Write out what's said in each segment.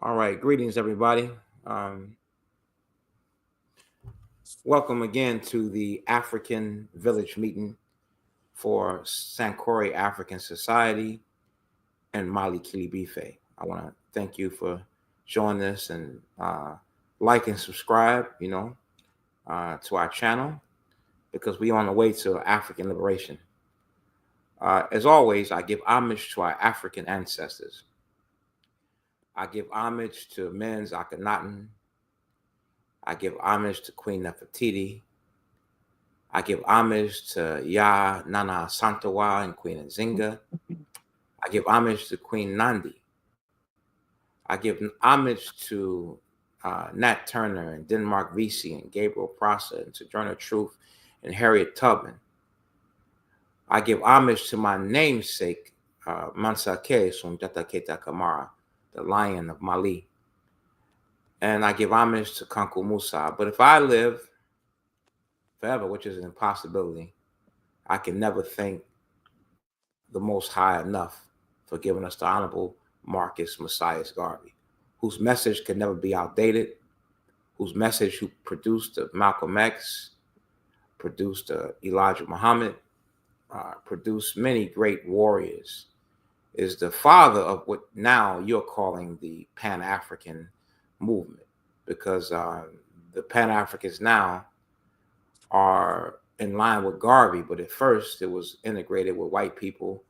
All right, greetings, everybody. Um, Welcome again to the African Village Meeting for Sankore African Society and Mali Kilibife. I want to thank you for joining us and like and subscribe, to our channel because we are on the way to African liberation. As always, I give homage to our African ancestors. I give homage to Men's Akhenaten. I give homage to Queen Nefertiti. I give homage to Ya Nana Santawa and Queen Nzinga. I give homage to Queen Nandi. I give homage to Nat Turner and Denmark Vesey and Gabriel Prosser and Sojourner Truth and Harriet Tubman. I give homage to my namesake, Mansake Sunjata Keita Kamara, the Lion of Mali. And I give homage to Kanku Musa. But if I live forever, which is an impossibility, I can never thank the Most High enough for giving us the Honorable Marcus Messias Garvey, whose message can never be outdated, whose message who produced Malcolm X, produced Elijah Muhammad, produced many great warriors, is the father of what now you're calling the Pan-African movement, because the Pan-Africans now are in line with Garvey, but at first it was integrated with white people,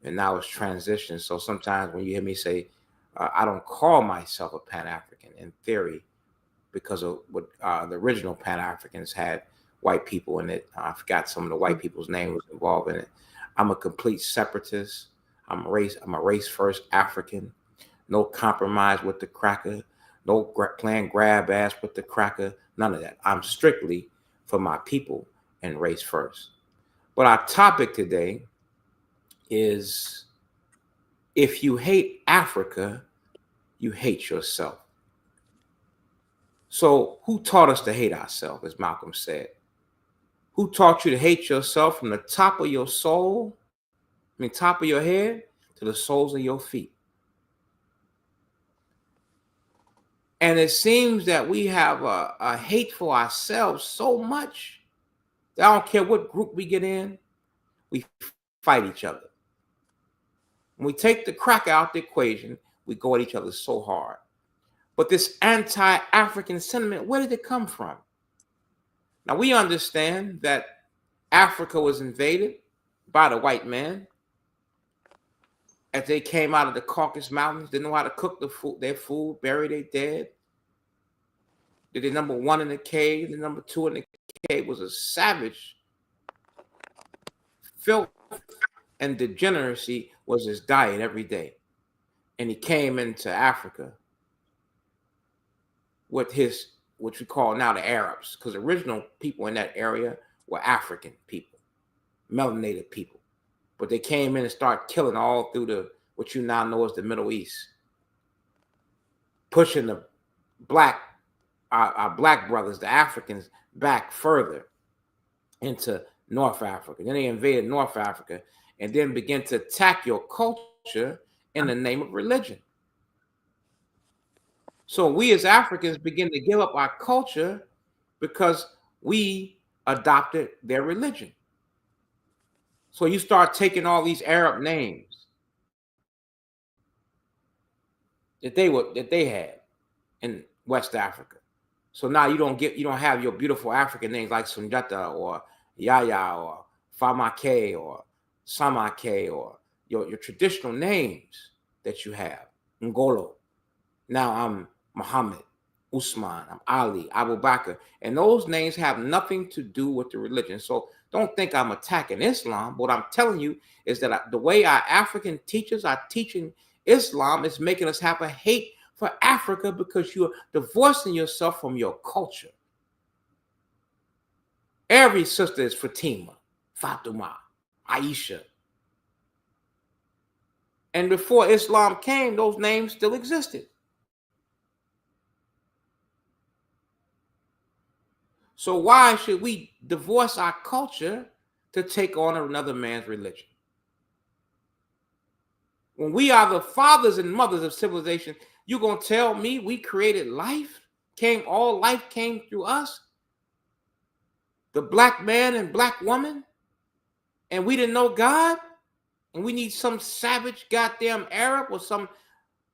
and now it's transitioned. So sometimes when you hear me say, I don't call myself a Pan-African in theory, because of what the original Pan-Africans had white people in it. I forgot some of the white people's name was involved in it. I'm a complete separatist. I'm a race first African. No compromise with the cracker. No playing grab ass with the cracker. None of that. I'm strictly for my people and race first. But our topic today is, if you hate Africa, you hate yourself. So who taught us to hate ourselves, as Malcolm said? Who taught you to hate yourself from the top of your soul, top of your head, to the soles of your feet? And it seems that we have a hate for ourselves so much that I don't care what group we get in, we fight each other. When we take the crack out the equation, we go at each other so hard. But this anti-African sentiment, where did it come from? Now, we understand that Africa was invaded by the white man as they came out of the Caucasus Mountains, didn't know how to cook their food, bury their dead. Did they number one in the cave, the number two in the cave was a savage. Filth and degeneracy was his diet every day. And he came into Africa with his, what we call now the Arabs, because the original people in that area were African people, melanated people. But they came in and started killing all through what you now know as the Middle East, pushing the our black brothers, the Africans, back further into North Africa. Then they invaded North Africa and then began to attack your culture in the name of religion. So we as Africans begin to give up our culture because we adopted their religion. So you start taking all these Arab names that they had in West Africa. So now you don't have your beautiful African names like Sunjata or Yaya or Famake or Samake or your traditional names that you have. Ngolo. Now I'm Muhammad, Usman, I'm Ali, Abu Bakr. And those names have nothing to do with the religion. So don't think I'm attacking Islam. What I'm telling you is that the way our African teachers are teaching Islam is making us have a hate for Africa because you're divorcing yourself from your culture. Every sister is Fatima, Fatima, Aisha. And before Islam came, those names still existed. So why should we divorce our culture to take on another man's religion? When we are the fathers and mothers of civilization, You gonna tell me we created life? All life came through us? The black man and black woman? And we didn't know God? And we need some savage goddamn Arab or some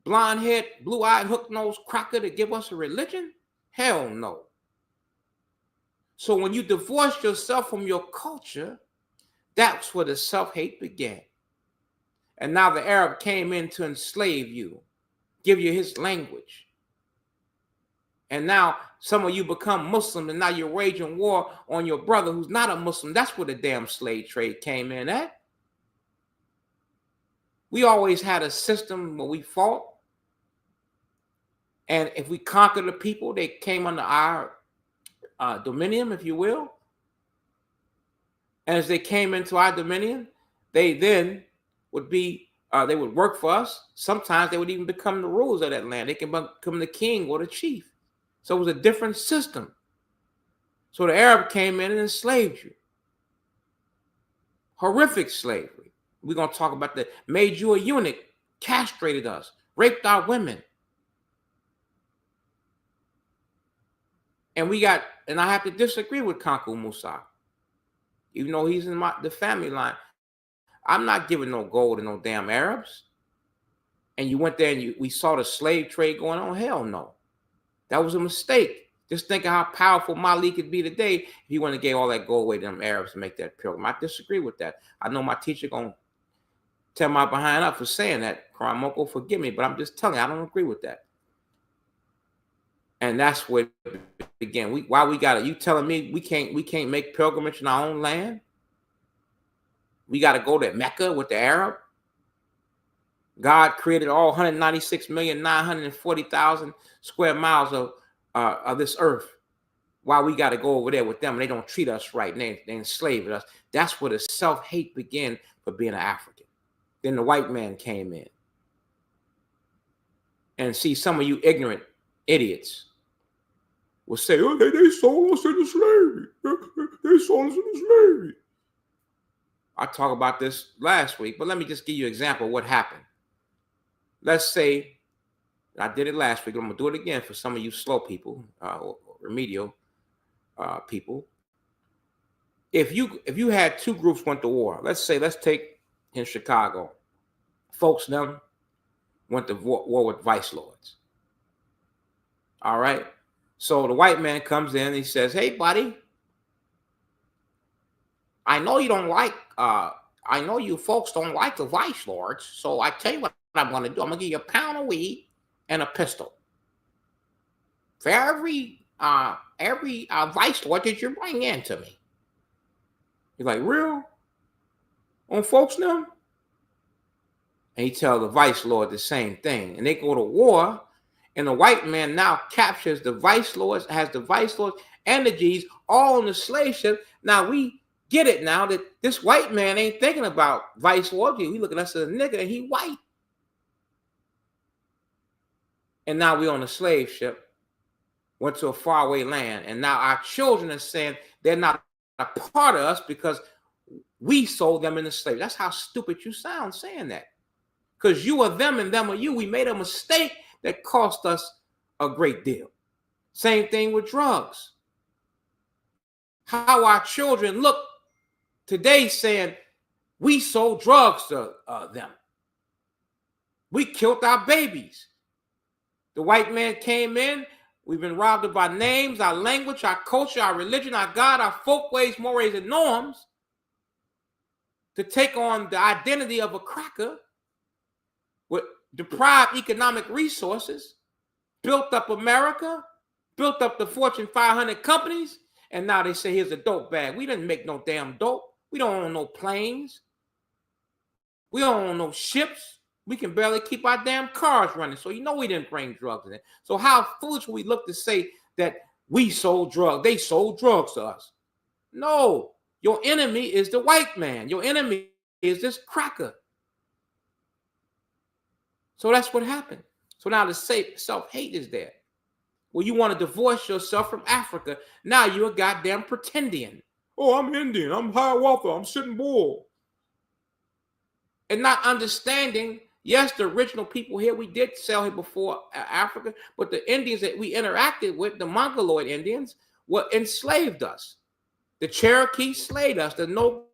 blonde-haired, blue-eyed, hook-nosed cracker to give us a religion? Hell no. So when you divorce yourself from your culture, that's where the self-hate began. And now the Arab came in to enslave you, give you his language. And now some of you become Muslim, and now you're waging war on your brother who's not a Muslim. That's where the damn slave trade came in at. We always had a system where we fought. And if we conquered the people, they came under our dominion, if you will. And as they came into our dominion, they then would be, they would work for us. Sometimes they would even become the rulers of that land. They can become the king or the chief. So it was a different system. So the Arab came in and enslaved you. Horrific slavery. We're going to talk about that. Made you a eunuch, castrated us, raped our women. And I have to disagree with Kanku Musa. Even though he's in the family line. I'm not giving no gold to no damn Arabs. And you went there and we saw the slave trade going on. Hell no. That was a mistake. Just think of how powerful Mali could be today if he went and gave all that gold away to them Arabs to make that pilgrim. I disagree with that. I know my teacher gonna tear my behind up for saying that. Karamoko, forgive me, but I'm just telling you, I don't agree with that. And that's where again, you telling me we can't make pilgrimage in our own land? We got to go to Mecca with the Arab. God created all 196,940,000 square miles of this earth. Why we got to go over there with them? They don't treat us right. They enslave us. That's where the self-hate began for being an African. Then the white man came in. And see, some of you ignorant idiots will say, oh, they sold us into slavery. They sold us into slavery. I talked about this last week, but let me just give you an example of what happened. Let's say, I did it last week, I'm going to do it again for some of you slow people, or remedial people. If you had two groups went to war, let's take in Chicago, folks them went to war with vice lords. All right. So the white man comes in and he says, hey, buddy, I know you don't like, I know you folks don't like the vice lords. So I tell you what I'm going to do. I'm going to give you a pound of weed and a pistol. For every vice lord that you bring in to me. He's like, real? On folks now? And he tells the vice lord the same thing. And they go to war. And the white man now captures the vice lords, has the vice lords and the G's all on the slave ship. Now we get it now that this white man ain't thinking about vice lords. He looking at us as a nigga and he white. And now we on a slave ship, went to a faraway land. And now our children are saying they're not a part of us because we sold them into slavery. That's how stupid you sound saying that. Because you are them and them are you. We made a mistake that cost us a great deal. Same thing with drugs. How our children look today saying we sold drugs to them. We killed our babies. The white man came in. We've been robbed of our names, our language, our culture, our religion, our God, our folkways, mores, and norms to take on the identity of a cracker with deprived economic resources, built up America, built up the Fortune 500 companies, and now they say, here's a dope bag. We didn't make no damn dope. We don't own no planes. We don't own no ships. We can barely keep our damn cars running. So you know we didn't bring drugs in. So how foolish would we look to say that we sold drugs? They sold drugs to us. No, your enemy is the white man. Your enemy is this cracker. So that's what happened. So now the self-hate is there. Well, you want to divorce yourself from Africa. Now you're a goddamn pretendian. Oh, I'm Indian. I'm Hiawatha. I'm Sitting Bull. And not understanding Yes, the original people here, we did sell here before Africa, but the Indians that we interacted with, the Mongoloid Indians, were enslaved us. The Cherokee slayed us. The no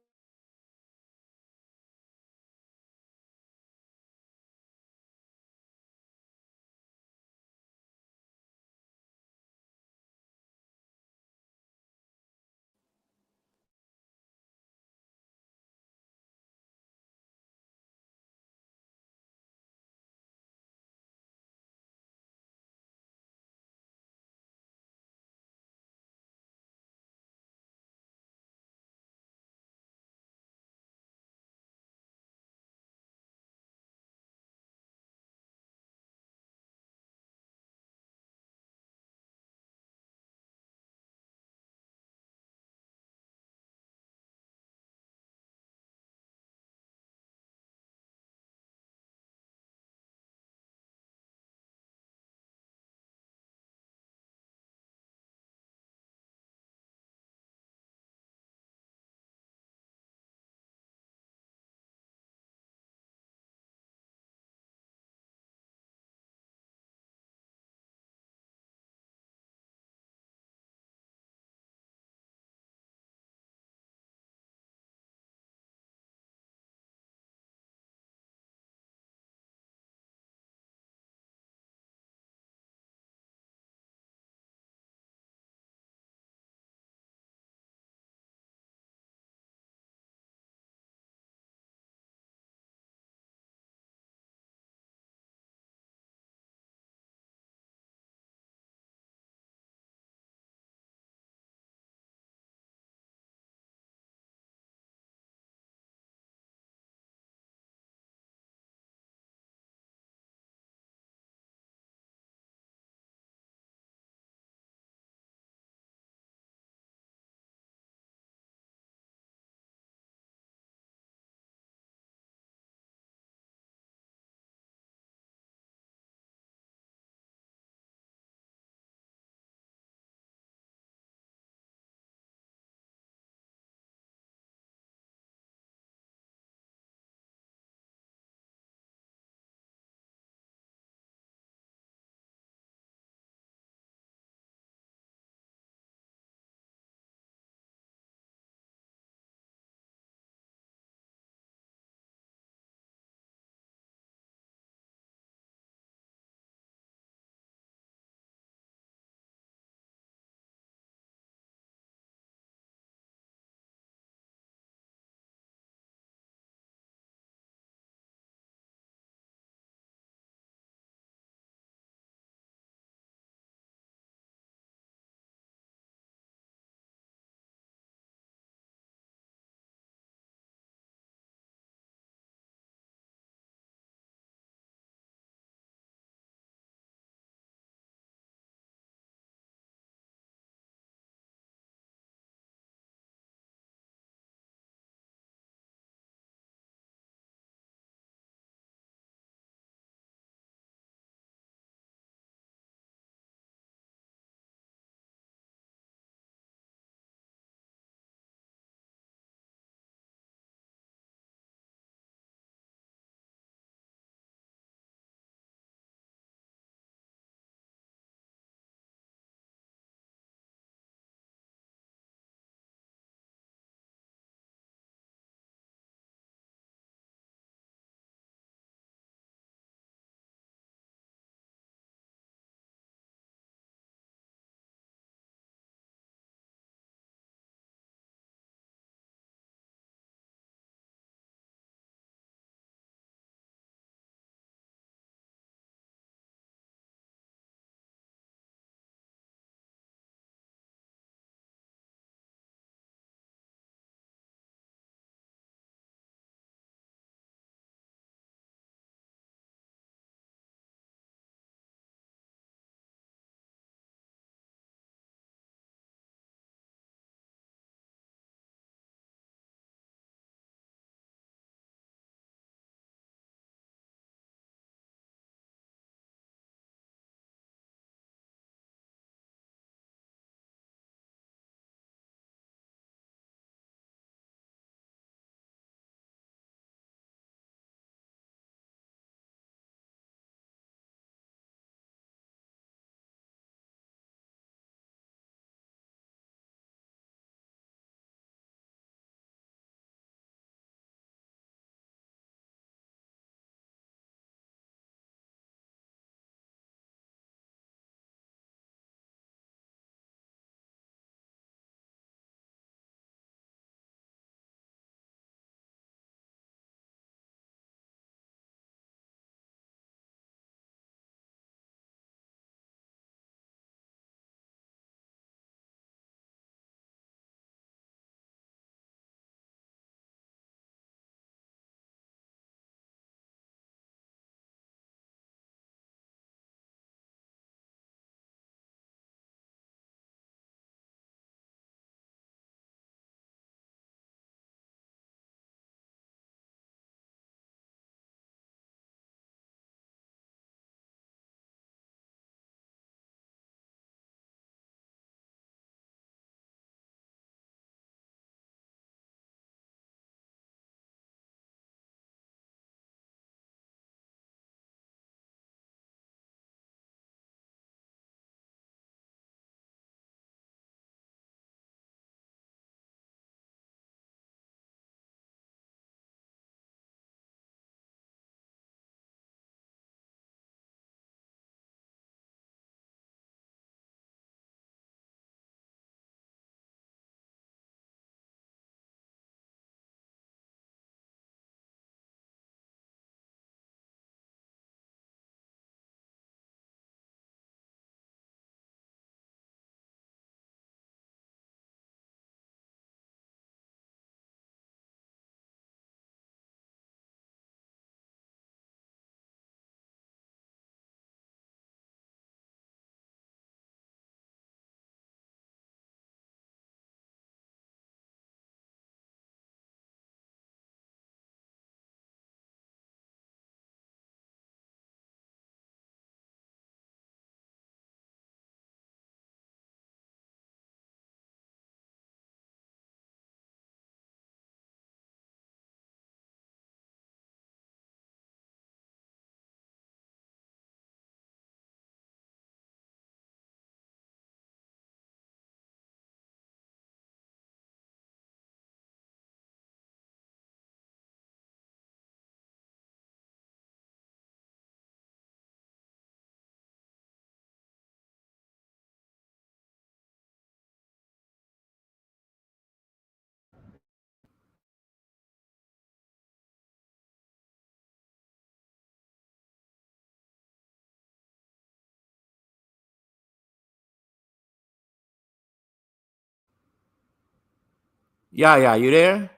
Yeah, you there?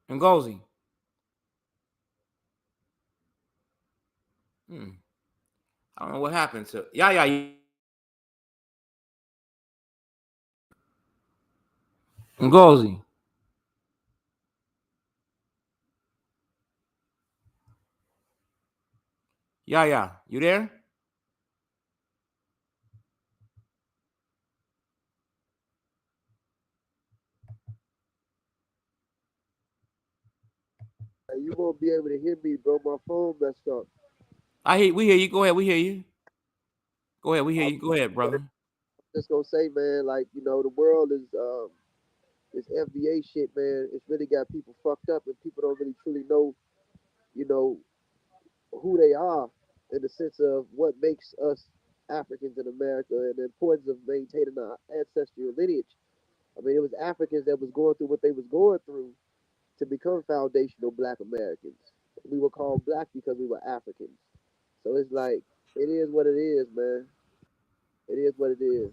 Ngozi. I don't know what happened to. Yeah. Ngozi. Yeah. You there? You won't be able to hear me, bro. My phone messed up. We hear you. Go ahead. We hear you. Go ahead. We hear I'm you. Go ahead, brother. just gonna say, man, like the world is this FBA shit, man. It's really got people fucked up, and people don't really truly know, you know, who they are in the sense of what makes us Africans in America and the importance of maintaining our ancestral lineage. I mean, it was Africans that was going through what they was going through to become foundational Black Americans. We were called Black because we were Africans. So it's like it is what it is, man. It is what it is.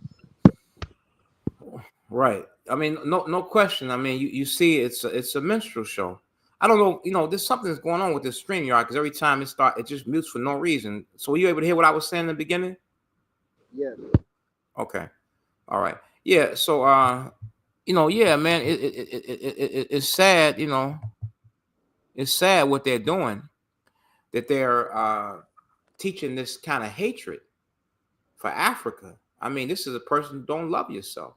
Right. I mean, no question. I mean, you see, it's a minstrel show. I don't know. There's something that's going on with this stream yard because every time it just mutes for no reason. So were you able to hear what I was saying in the beginning? Yes. Okay. All right. Yeah. So yeah, man, it's sad. It's sad what they're doing. That they're teaching this kind of hatred for Africa. I mean, this is a person who don't love yourself.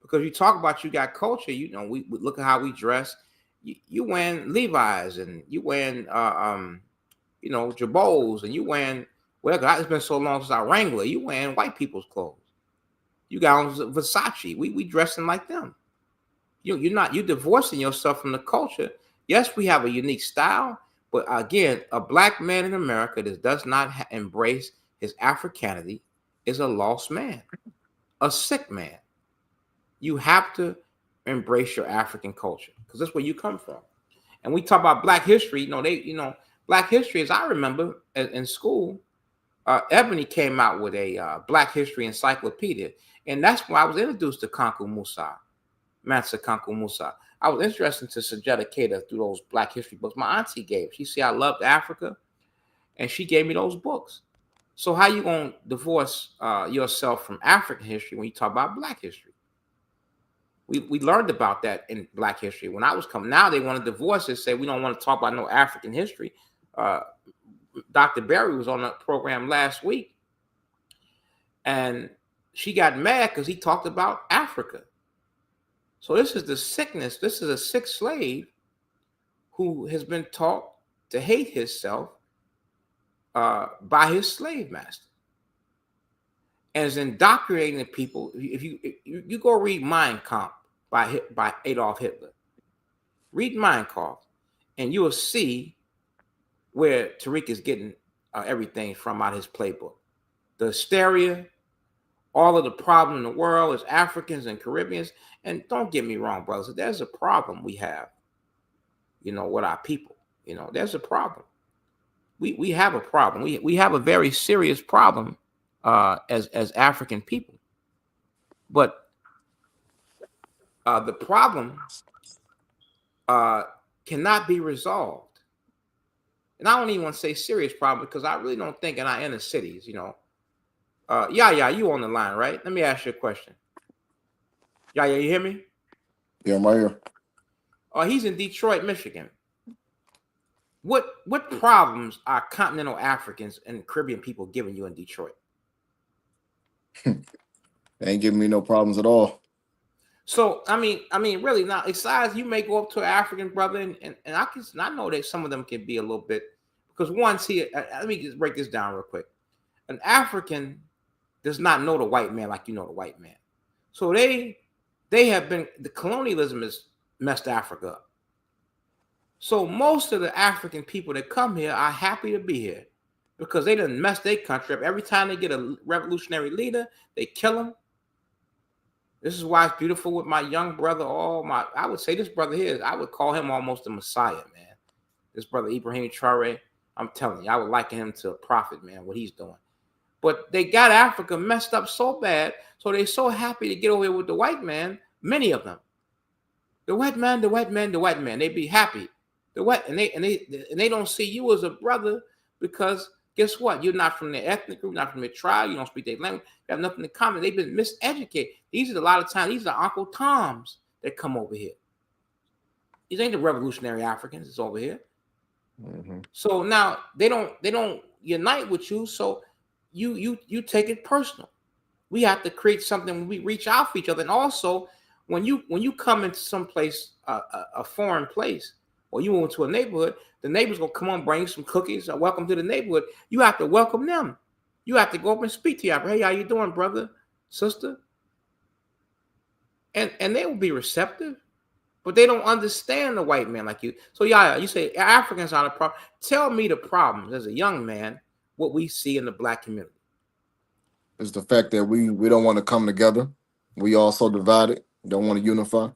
Because you talk about you got culture, we look at how we dress. You wearing Levi's and you wearing Jabos and you wearing it's been so long since I Wrangler. You wearing white people's clothes. You got on Versace. We dressing like them. You're divorcing yourself from the culture. Yes, we have a unique style, but again, a black man in America that does not embrace his Africanity is a lost man, a sick man. You have to embrace your African culture because that's where you come from. And we talk about Black history. Black history, as I remember in school, Ebony came out with a Black history encyclopedia, and that's why I was introduced to Kanku Musa, Mansa Kanku Musa. I was interested to Sajeda Keita through those Black history books. My auntie gave. She said I loved Africa, and she gave me those books. So how you gonna divorce yourself from African history when you talk about Black history? We learned about that in Black history when I was coming. Now they want to divorce it, say we don't want to talk about no African history. Uh, Dr. Berry was on a program last week, and she got mad because he talked about Africa. So this is the sickness. This is a sick slave who has been taught to hate himself by his slave master, and is indoctrinating the people. If you go read Mein Kampf by Adolf Hitler, read Mein Kampf, and you will see where Tariq is getting everything from out of his playbook. The hysteria, all of the problem in the world is Africans and Caribbeans. And don't get me wrong, brothers, there's a problem we have, with our people. There's a problem. We have a problem. We have a very serious problem as African people. But the problem uh, cannot be resolved. And I don't even want to say serious problem because I really don't think in our inner cities, yeah, you on the line, right? Let me ask you a question. Yeah, you hear me? Yeah, I'm right here. He's in Detroit, Michigan. What problems are continental Africans and Caribbean people giving you in Detroit? They ain't giving me no problems at all. So I mean, really now, besides you may go up to an African brother and I know that some of them can be a little bit because once here, let me just break this down real quick. An African does not know the white man like you know the white man. So they have been the colonialism has messed Africa up. So most of the African people that come here are happy to be here because they done mess their country up. Every time they get a revolutionary leader, they kill him. This is why it's beautiful with my young brother. I would say this brother here, I would call him almost a messiah, man. This brother Ibrahim Traore, I'm telling you, I would liken him to a prophet, man, what he's doing. But they got Africa messed up so bad, so they're so happy to get over here with the white man. Many of them. The white man, the white man, the white man. They be happy. The white and they don't see you as a brother because guess what? You're not from their ethnic group, not from their tribe. You don't speak their language. You have nothing in common. They've been miseducated. These are a lot of times. These are Uncle Toms that come over here. These ain't the revolutionary Africans. It's over here. Mm-hmm. So now they don't unite with you. So you take it personal. We have to create something when we reach out for each other. And also, when you come into some place, a foreign place, or you move to a neighborhood, the neighbors gonna come on, bring some cookies. Welcome to the neighborhood. You have to welcome them. You have to go up and speak to you. Hey, how you doing, brother, sister? And they will be receptive, but they don't understand the white man like you. So yeah, you say Africans are the problem. Tell me the problems as a young man, what we see in the black community. It's the fact that we don't want to come together. We also divided. Don't want to unify.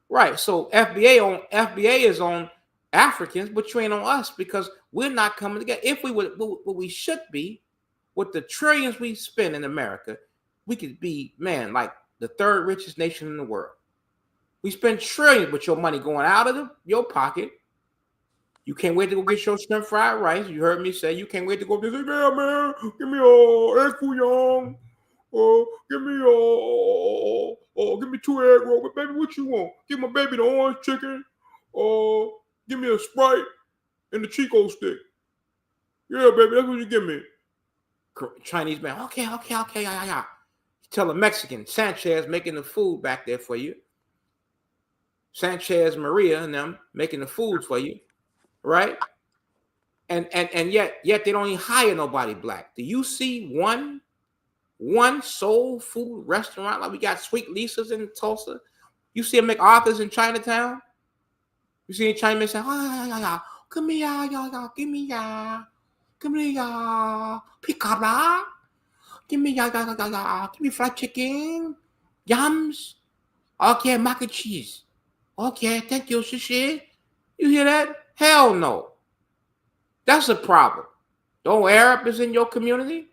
Right. So FBA is on Africans, but you ain't on us because we're not coming together. If we would, what we should be, with the trillions we spend in America, we could be, man, like the third richest nation in the world. We spend trillions, but your money going out of your pocket. You can't wait to go get your shrimp fried rice. You heard me say you can't wait to go. Say, yeah, man, give me egg foo young. Give me 2 egg rolls. But baby, what you want? Give my baby the orange chicken. Give me a Sprite and the Chico stick. Yeah, baby, that's what you give me. Chinese man, okay, yeah. Tell a Mexican, Sanchez making the food back there for you. Sanchez, Maria, and them making the food for you, right? And yet they don't even hire nobody black. Do you see one soul food restaurant like we got Sweet Lisa's in Tulsa? You see a MacArthur's in Chinatown? You see a Chinaman say, yeah, come here, give me picabla, give me fried chicken, yums, okay, mac and cheese, okay, thank you, shishi. You hear that? Hell no. That's a problem. Don't Arab is in your community?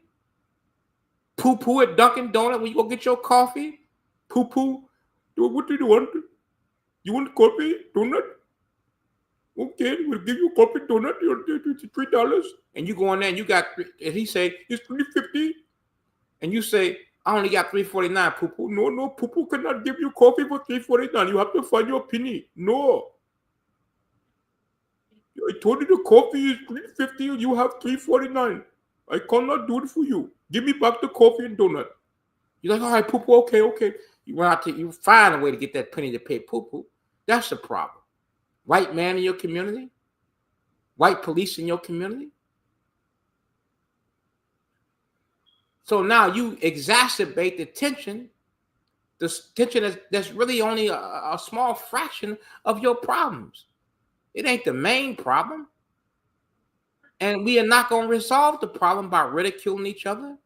Poo-poo at Dunkin' Donut when you go get your coffee? Poo-poo? What do you want? You want coffee? Donut? Okay, we'll give you a coffee donut. It's $3. And you go in there and you got, and he say, it's $3.50. And you say, I only got $3.49, poo-poo. No, poo-poo cannot give you coffee for $3.49. You have to find your penny. No. I told you the coffee is $3.50. You have $3.49. I cannot do it for you. Give me back the coffee and donut. You're like, all right, poo-poo, okay. You run out to, you find a way to get that penny to pay poo-poo. That's the problem. White man in your community? White police in your community? So now you exacerbate the tension that's really only a small fraction of your problems. It ain't the main problem. And we are not going to resolve the problem by ridiculing each other.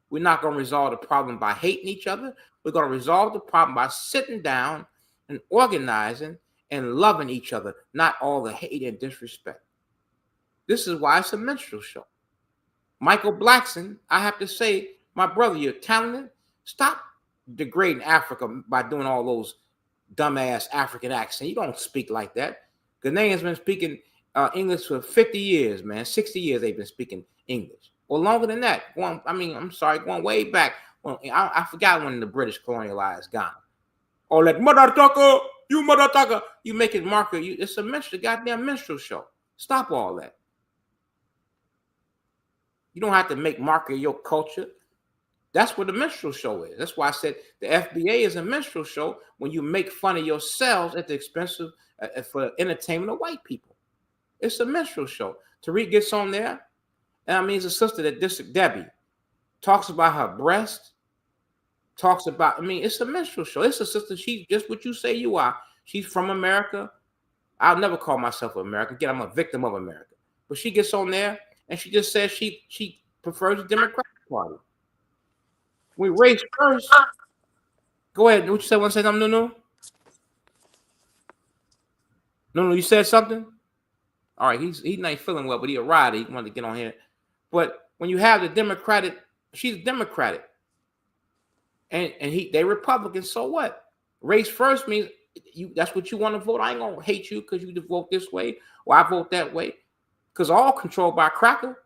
We're not going to resolve the problem by hating each other. We're going to resolve the problem by sitting down and organizing and loving each other, not all the hate and disrespect. This is why it's a minstrel show. Michael Blackson, I have to say, my brother, you're talented. Stop degrading Africa by doing all those dumbass African accents. You don't speak like that. Ghanaians been speaking English for 50 years, man. 60 years they've been speaking English. Or longer than that. Going way back. Well, I forgot when the British colonialized Ghana. Or like mother talker, you make it marker. It's a minstrel, goddamn minstrel show. Stop all that. You don't have to make marker your culture. That's what the minstrel show is. That's why I said the FBA is a minstrel show when you make fun of yourselves at the expense of for the entertainment of white people. It's a minstrel show. Tariq gets on there, and I mean, it's a sister that Debbie talks about her breast. Talks about, it's a minstrel show. It's a sister. She's just what you say you are. She's from America. I'll never call myself an American. Again, I'm a victim of America. But she gets on there and she just says she prefers the Democratic Party. We race first. Go ahead. What you said? Want to say something? No. You said something? All right. He's not feeling well, but he a rider. He wanted to get on here. But when you have the Democratic, she's Democratic. And they Republicans, so what? Race first means that's what you want to vote. I ain't gonna hate you because you vote this way or I vote that way. Because all controlled by cracker.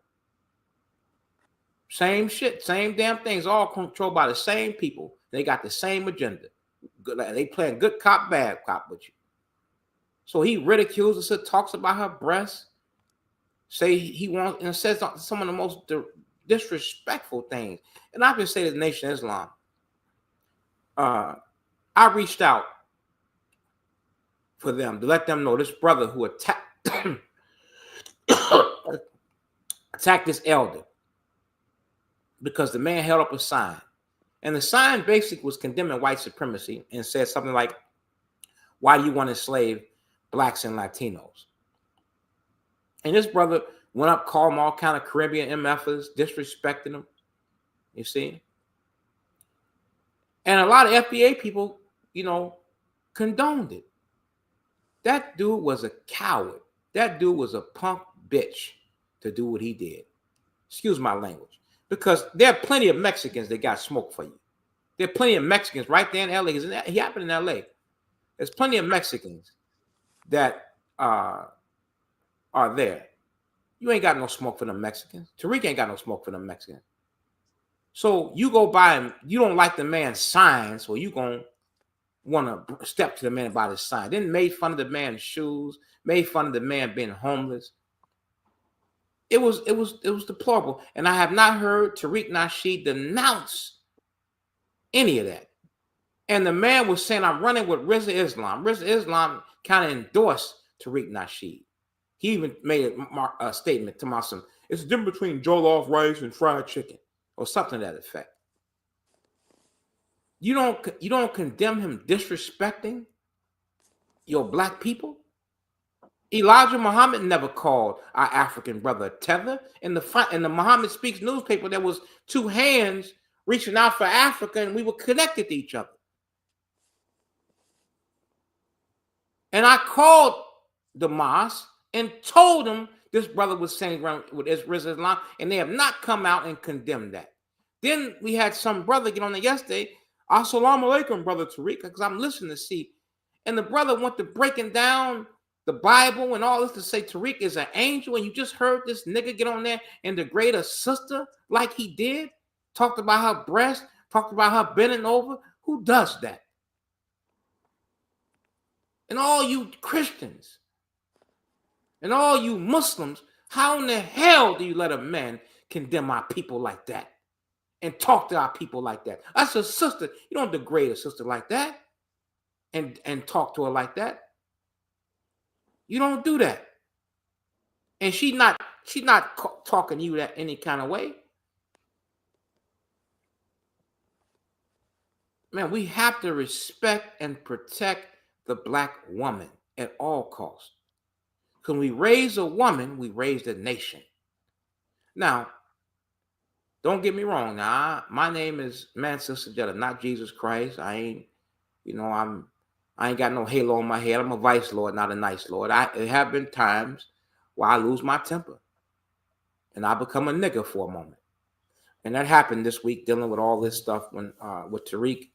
Same shit, same damn things, all controlled by the same people. They got the same agenda. They playing good cop, bad cop with you. So he ridicules her, talks about her breasts, say he wants, and says some of the most disrespectful things. And I've been saying to the Nation of Islam, I reached out for them to let them know this brother who attacked this elder because the man held up a sign. And the sign basically was condemning white supremacy and said something like, why do you want to enslave blacks and Latinos? And this brother went up, called them all kind of Caribbean MFers, disrespecting them, you see? And a lot of FBA people, condoned it. That dude was a coward. That dude was a punk bitch to do what he did. Excuse my language. Because there are plenty of Mexicans that got smoke for you. There are plenty of Mexicans right there in LA. He happened in LA. There's plenty of Mexicans that are there. You ain't got no smoke for them Mexicans. Tariq ain't got no smoke for them Mexicans. So you go by and you don't like the man's signs, so you going to want to step to the man about his sign. Then made fun of the man's shoes, made fun of the man being homeless. It was deplorable. And I have not heard Tariq Nasheed denounce any of that. And the man was saying, I'm running with Rizza Islam. Rizza Islam kind of endorsed Tariq Nasheed. He even made a statement to myself. It's the difference between jollof rice and fried chicken, or something to that effect. You don't condemn him disrespecting your black people? Elijah Muhammad never called our African brother tether. In the Muhammad Speaks newspaper, there was two hands reaching out for Africa, and we were connected to each other. And I called the mosque and told them this brother was saying around with Islam, and they have not come out and condemned that. Then we had some brother get on there yesterday. Assalamu alaikum, brother Tariq, because I'm listening to see. And the brother went to breaking down the Bible and all this to say Tariq is an angel, and you just heard this nigga get on there and degrade a sister like he did, talked about her breast, talked about her bending over. Who does that? And all you Christians and all you Muslims, how in the hell do you let a man condemn our people like that and talk to our people like that? That's a sister. You don't degrade a sister like that and talk to her like that. You don't do that. And she's not talking to you that any kind of way. Man, we have to respect and protect the black woman at all costs. When we raise a woman, we raise the nation. Now, don't get me wrong. Now, my name is Man Sister Jetta, not Jesus Christ. I ain't got no halo on my head. I'm a vice lord, not a nice lord. There have been times where I lose my temper and I become a nigga for a moment. And that happened this week dealing with all this stuff when with Tariq.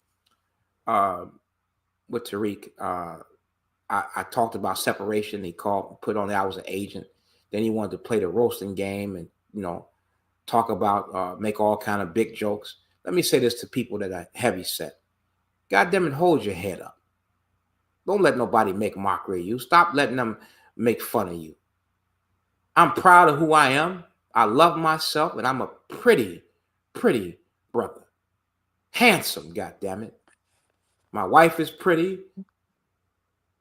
I talked about separation. He put on that I was an agent. Then he wanted to play the roasting game and, talk about, make all kind of big jokes. Let me say this to people that are heavy set. God damn it, hold your head up. Don't let nobody make mockery of you. Stop letting them make fun of you. I'm proud of who I am. I love myself, and I'm a pretty, pretty brother. Handsome, goddammit. My wife is pretty.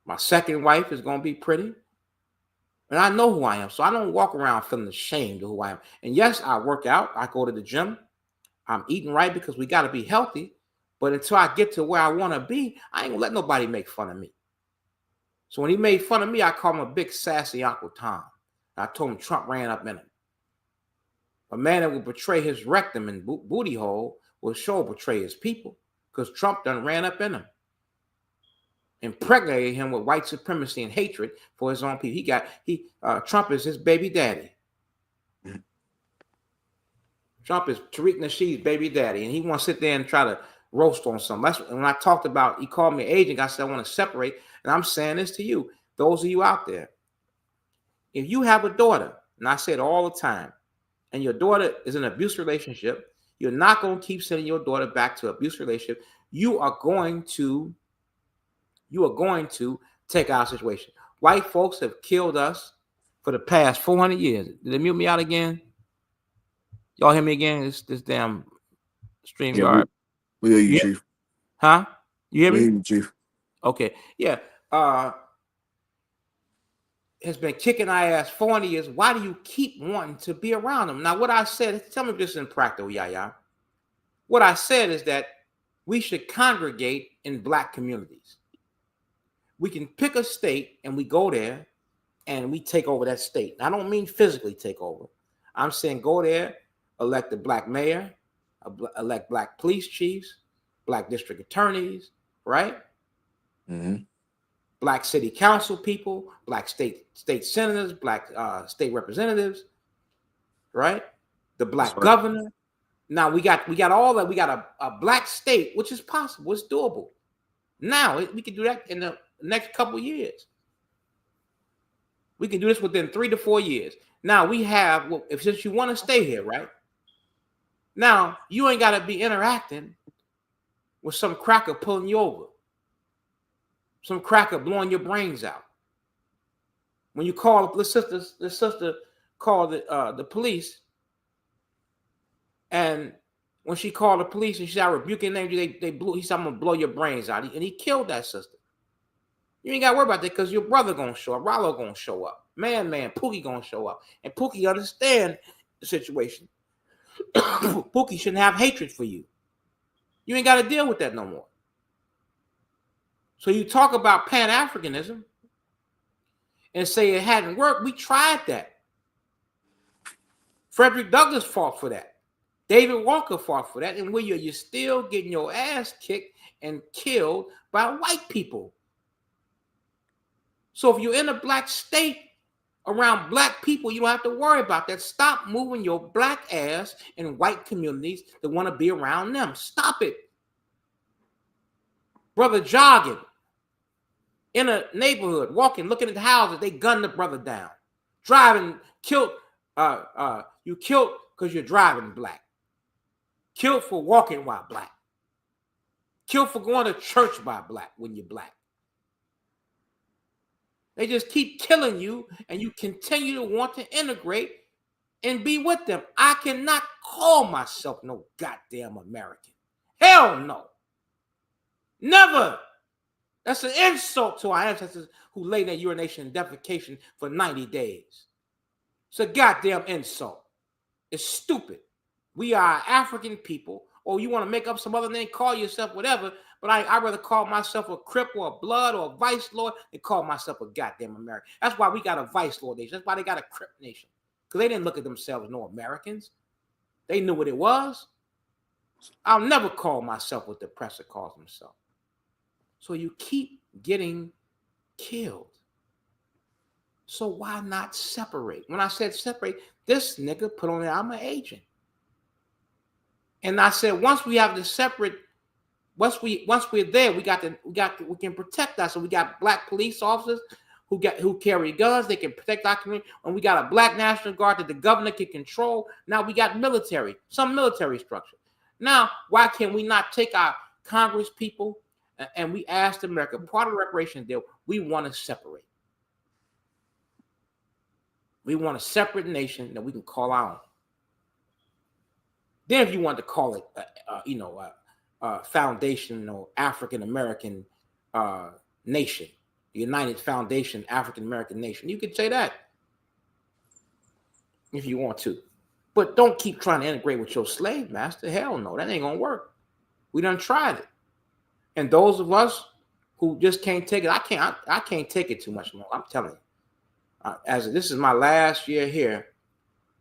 My second wife is going to be pretty. And I know who I am, so I don't walk around feeling ashamed of who I am. And yes, I work out. I go to the gym. I'm eating right because we got to be healthy. But until I get to where I want to be, I ain't going to let nobody make fun of me. So when he made fun of me, I called him a big sassy Uncle Tom. I told him Trump ran up in him. A man that will betray his rectum and booty hole will sure betray his people because Trump done ran up in him. Impregnated him with white supremacy and hatred for his own people. Trump is his baby daddy. Trump is Tariq Nasheed's baby daddy, and he wants to sit there and try to roast on something. That's when I talked about, he called me agent, I said I want to separate. And I'm saying this to you, those of you out there. If you have a daughter, and I say it all the time, and your daughter is in an abuse relationship, you're not going to keep sending your daughter back to an abuse relationship. You are going to take our situation. White folks have killed us for the past 400 years. Did they mute me out again? Y'all hear me again? This damn stream guard. We hear you, Chief. Huh? You hear me? We hear you, Chief. Okay. Yeah. Has been kicking our ass 400 years. Why do you keep wanting to be around them? Now, what I said, tell me if this is in practical, Yaya. What I said is that we should congregate in black communities. We can pick a state and we go there and we take over that state. I don't mean physically take over. I'm saying go there, elect a black mayor, elect black police chiefs, black district attorneys, right? Mm-hmm. Black city council people, black state senators, black state representatives, right? The black governor. Now we got all that. We got a black state, which is possible. It's doable. Now we can do that in the next couple of years. We can do this within 3 to 4 years. Now we have, since you want to stay here, right? Now you ain't got to be interacting with some cracker pulling you over, some cracker blowing your brains out. When you call the sister called the police, and when she called the police and she said, "I rebuke your name," they blew. He said, "I'm gonna blow your brains out," and he killed that sister. You ain't got to worry about that because your brother gonna show up, Rollo gonna show up, man, Pookie gonna show up, and Pookie understand the situation. Pookie shouldn't have hatred for you. You ain't got to deal with that no more. So you talk about Pan-Africanism and say it hadn't worked. We tried that. Frederick Douglass fought for that. David Walker fought for that. And where you're still getting your ass kicked and killed by white people. So if you're in a black state around black people, you don't have to worry about that. Stop moving your black ass in white communities that want to be around them. Stop it. Brother jogging in a neighborhood, walking, looking at the houses, they gun the brother down. Driving, killed, you killed because you're driving black. Killed for walking while black. Killed for going to church by black when you're black. They just keep killing you and you continue to want to integrate and be with them. I cannot call myself no goddamn American. Hell no. Never. That's an insult to our ancestors who lay in their urination and defecation for 90 days. It's a goddamn insult. It's stupid. We are African people, or you want to make up some other name, call yourself whatever, but I'd rather call myself a Crip or a Blood or a Vice Lord than call myself a goddamn American. That's why we got a Vice Lord nation. That's why they got a Crip nation. Because they didn't look at themselves as no Americans. They knew what it was. I'll never call myself what the oppressor calls himself. So you keep getting killed. So why not separate? When I said separate, this nigga put on there, I'm an agent. And I said, once we have the separate, once we're there, we can protect us. So we got black police officers who carry guns, they can protect our community, and we got a black National Guard that the governor can control. Now we got some military structure. Now, why can we not take our Congress people and we ask America, part of the reparations deal, we want to separate. We want a separate nation that we can call our own. Then if you want to call it, foundational African American nation, United Foundation African American Nation, you could say that if you want to. But don't keep trying to integrate with your slave master. Hell no, that ain't gonna work. We done tried it. And those of us who just can't take it, I can't take it too much more. I'm telling you. As this is my last year here,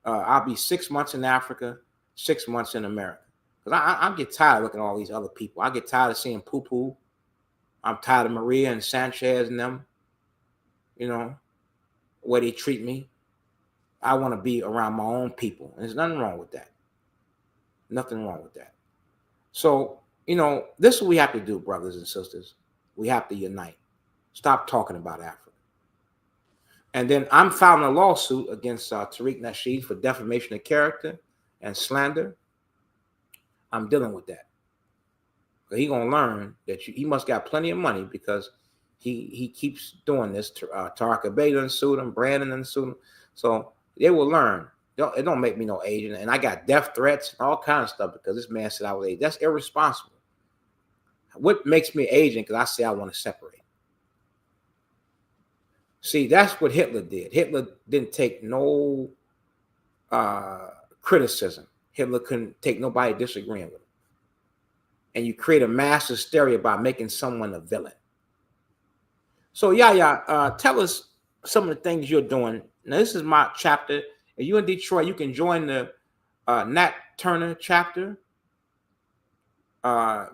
I'll be 6 months in Africa, 6 months in America. Because I get tired of looking at all these other people. I get tired of seeing Poo-Poo. I'm tired of Maria and Sanchez and them, the way they treat me. I want to be around my own people. And there's nothing wrong with that. Nothing wrong with that. So This is what we have to do, brothers and sisters. We have to unite. Stop talking about Africa. And then I'm filing a lawsuit against Tariq Nasheed for defamation of character and slander. I'm dealing with that. But he gonna learn that he must got plenty of money because he keeps doing this. Tariq done sued him, Brandon done sued him. So they will learn. It don't make me no agent. And I got death threats and all kinds of stuff because this man said I was agent. That's irresponsible. What makes me agent? Because I say I want to separate. See, that's what Hitler did. Hitler didn't take no criticism. Hitler couldn't take nobody disagreeing with him. And you create a mass hysteria by making someone a villain. So, tell us some of the things you're doing. Now, this is my chapter. If you're in Detroit, you can join the Nat Turner chapter.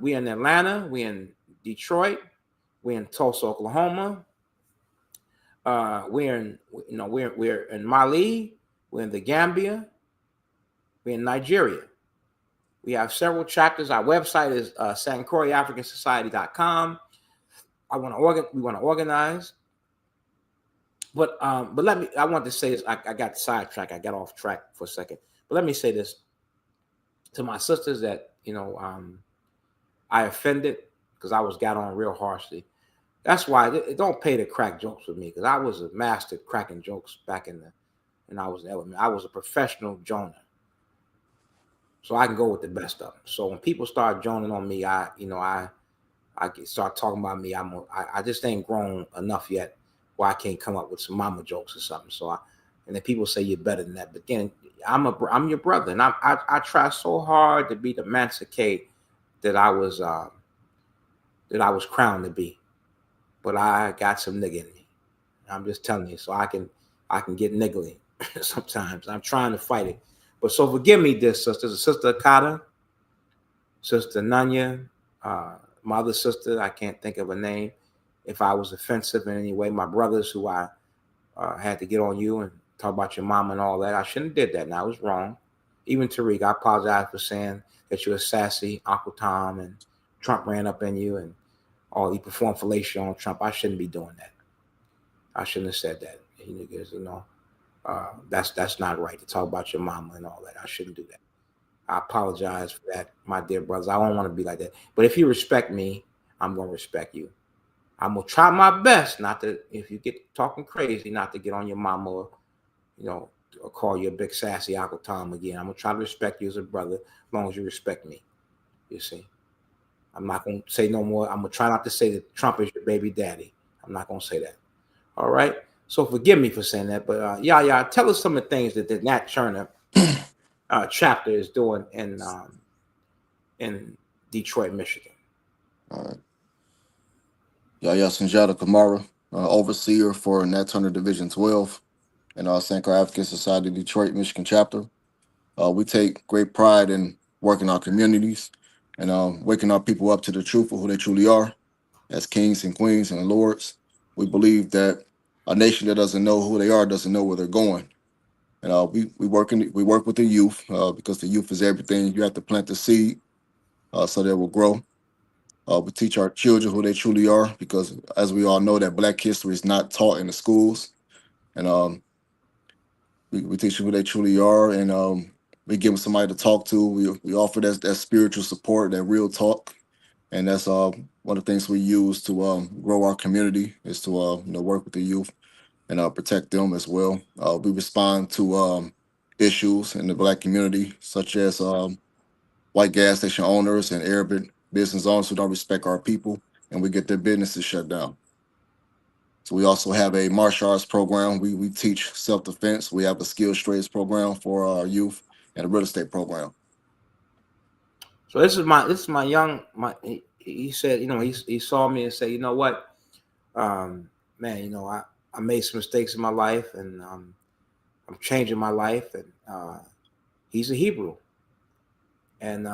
We in Atlanta. We in Detroit. We in Tulsa, Oklahoma. We're in Mali. We're in the Gambia. We're in Nigeria. We have several chapters. Our website is SankoriAfricanSociety.com. We want to organize. But I want to say this. I got sidetracked. I got off track for a second. But let me say this to my sisters that I offended because I was got on real harshly. That's why it don't pay to crack jokes with me because I was a master cracking jokes back when I was in element. I was a professional joner. So I can go with the best of them. So when people start joining on me, I start talking about me. I just ain't grown enough yet where I can't come up with some mama jokes or something. And then people say you're better than that. But then I'm your brother, and I try so hard to be the Mansacade that I was crowned to be. But I got some nigga in me. I'm just telling you, so I can get niggly sometimes. I'm trying to fight it. But so forgive me, dear sisters. Sister Akata, Sister Nanya, my other sister, I can't think of her name. If I was offensive in any way, my brothers who I had to get on you and talk about your mom and all that, I shouldn't have did that. And I was wrong. Even Tariq, I apologize for saying that you're sassy, Uncle Tom, and Trump ran up in you and he performed fellatio on Trump. I shouldn't be doing that. I shouldn't have said that. That's not right to talk about your mama and all that. I shouldn't do that. I apologize for that, my dear brothers. I don't want to be like that. But if you respect me, I'm going to respect you. I'm going to try my best not to, if you get talking crazy, not to get on your mama or call you a big sassy Uncle Tom again. I'm going to try to respect you as a brother as long as you respect me. You see? I'm not going to say no more. I'm going to try not to say that Trump is your baby daddy. I'm not going to say that. All right? So forgive me for saying that. But, tell us some of the things that the Nat Turner chapter is doing in Detroit, Michigan. All right. Sunjata Kamara, overseer for Nat Turner Division 12 and Sankar African Society Detroit, Michigan chapter. We take great pride in working our communities and waking our people up to the truth of who they truly are as kings and queens and lords. We believe that a nation that doesn't know who they are doesn't know where they're going. And we work with the youth because the youth is everything. You have to plant the seed so they will grow. We teach our children who they truly are because, as we all know, that Black history is not taught in the schools. And we teach them who they truly are, and we give them somebody to talk to. We offer that spiritual support, that real talk, and that's one of the things we use to grow our community is to work with the youth and protect them as well. We respond to issues in the Black community, such as white gas station owners and Arab business owners who don't respect our people, and we get their businesses shut down. So we also have a martial arts program. We teach self-defense. We have a skills trades program for our youth and a real estate program. So this is my young he said, he saw me and said, you know what, man, I made some mistakes in my life and I'm changing my life, and he's a Hebrew, and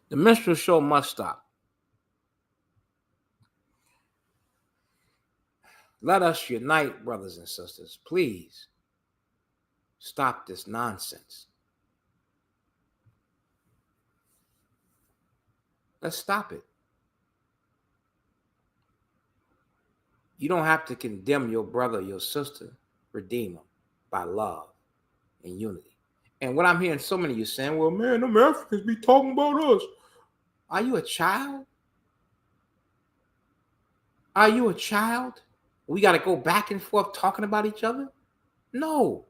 The minstrel show must stop. Let us unite, brothers and sisters. Please stop this nonsense. Let's stop it. You don't have to condemn your brother or your sister. Redeem them by love and unity. And what I'm hearing so many of you saying, well, man, them Africans be talking about us. Are you a child? Are you a child? We got to go back and forth talking about each other? No.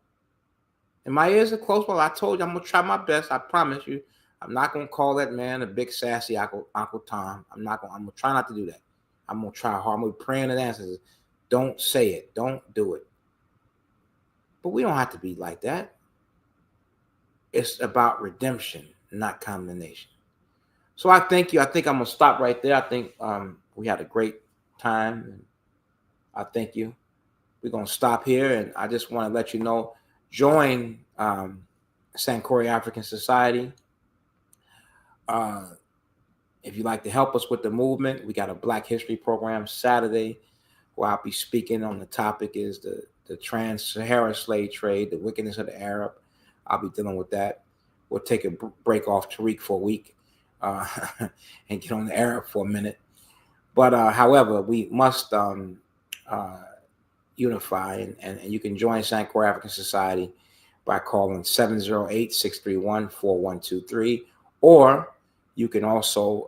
And my ears are closed. Well, I told you I'm going to try my best. I promise you. I'm not going to call that man a big sassy Uncle Tom. I'm going to try not to do that. I'm going to try hard. I'm going to be praying and answers. Don't say it. Don't do it. But we don't have to be like that. It's about redemption, not condemnation. So I thank you. I think I'm going to stop right there. I think we had a great time. And I thank you. We're going to stop here. And I just want to let you know, join Sancori African Society. If you'd like to help us with the movement, we got a Black History program Saturday where I'll be speaking on the topic is the trans-Saharan slave trade, the wickedness of the Arab. I'll be dealing with that. We'll take a break off Tariq for a week and get on the Arab for a minute. But however, we must unify, and you can join Sancor African Society by calling 708-631-4123, or you can also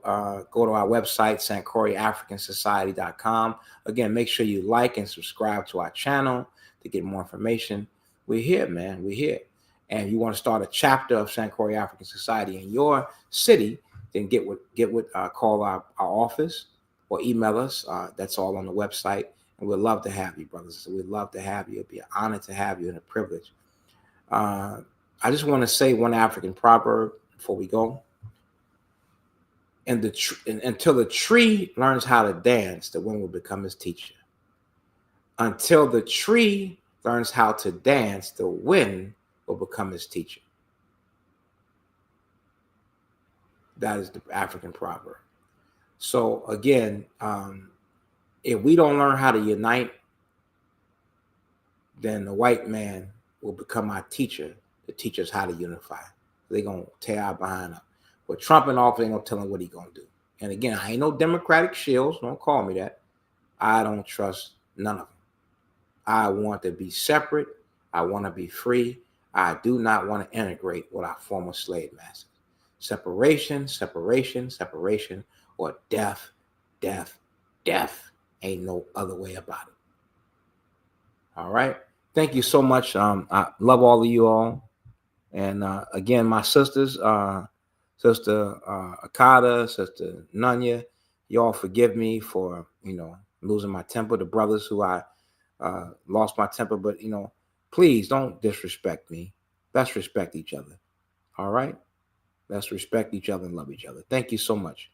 go to our website, sancoriafricansociety.com. Again, make sure you like and subscribe to our channel to get more information. We're here, man. We're here. And if you want to start a chapter of Sancori African Society in your city, then call our office or email us. That's all on the website. And we'd love to have you, brothers. We'd love to have you. It'd be an honor to have you and a privilege. I just want to say one African proverb before we go. Until the tree learns how to dance, the wind will become his teacher. Until the tree learns how to dance, the wind will become his teacher. That is the African proverb. So again, if we don't learn how to unite, then the white man will become our teacher to teach us how to unify. They're going to tear our behind up. With Trump in office, ain't going to tell him what he's going to do. And again, I ain't no Democratic shills. Don't call me that. I don't trust none of them. I want to be separate. I want to be free. I do not want to integrate with our former slave masters. Separation, separation, separation, or death, death, death. Ain't no other way about it. All right. Thank you so much. I love all of you all. And again, my sisters, Sister Akada, Sister Nunya, y'all forgive me for, losing my temper. The brothers who I lost my temper, but, please don't disrespect me. Let's respect each other. All right? Let's respect each other and love each other. Thank you so much.